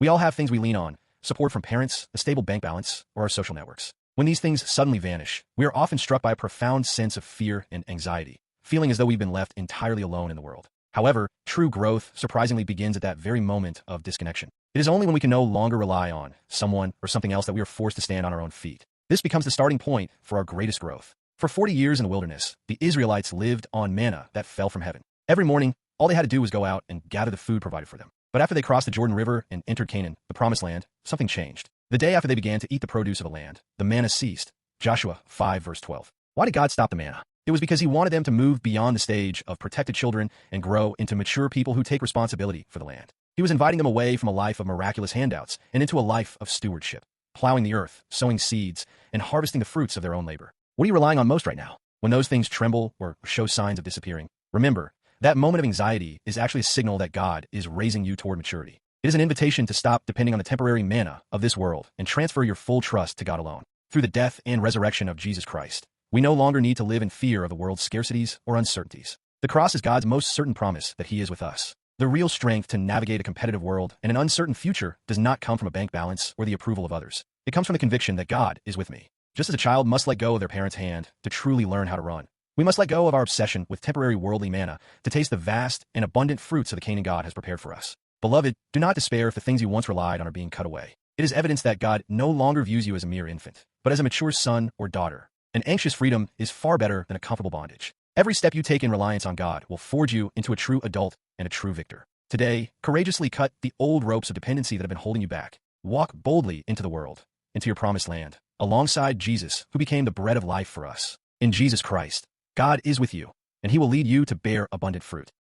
We all have things we lean on: support from parents, a stable bank balance, or our social networks. When these things suddenly vanish, we are often struck by a profound sense of fear and anxiety, feeling as though we've been left entirely alone in the world. However, true growth surprisingly begins at that very moment of disconnection. It is only when we can no longer rely on someone or something else that we are forced to stand on our own feet. This becomes the starting point for our greatest growth. For 40 years in the wilderness, the Israelites lived on manna that fell from heaven. Every morning, all they had to do was go out and gather the food provided for them. But after they crossed the Jordan River and entered Canaan, the promised land, something changed. The day after they began to eat the produce of the land, the manna ceased. Joshua 5 verse 12. Why did God stop the manna? It was because he wanted them to move beyond the stage of protected children and grow into mature people who take responsibility for the land. He was inviting them away from a life of miraculous handouts and into a life of stewardship, plowing the earth, sowing seeds, and harvesting the fruits of their own labor. What are you relying on most right now? When those things tremble or show signs of disappearing, remember, that moment of anxiety is actually a signal that God is raising you toward maturity. It is an invitation to stop depending on the temporary manna of this world and transfer your full trust to God alone. Through the death and resurrection of Jesus Christ, we no longer need to live in fear of the world's scarcities or uncertainties. The cross is God's most certain promise that he is with us. The real strength to navigate a competitive world and an uncertain future does not come from a bank balance or the approval of others. It comes from the conviction that God is with me. Just as a child must let go of their parent's hand to truly learn how to run, we must let go of our obsession with temporary worldly manna to taste the vast and abundant fruits of the Canaan God has prepared for us. Beloved, do not despair if the things you once relied on are being cut away. It is evidence that God no longer views you as a mere infant, but as a mature son or daughter. An anxious freedom is far better than a comfortable bondage. Every step you take in reliance on God will forge you into a true adult and a true victor. Today, courageously cut the old ropes of dependency that have been holding you back. Walk boldly into the world, into your promised land, alongside Jesus, who became the bread of life for us. In Jesus Christ, God is with you, and he will lead you to bear abundant fruit.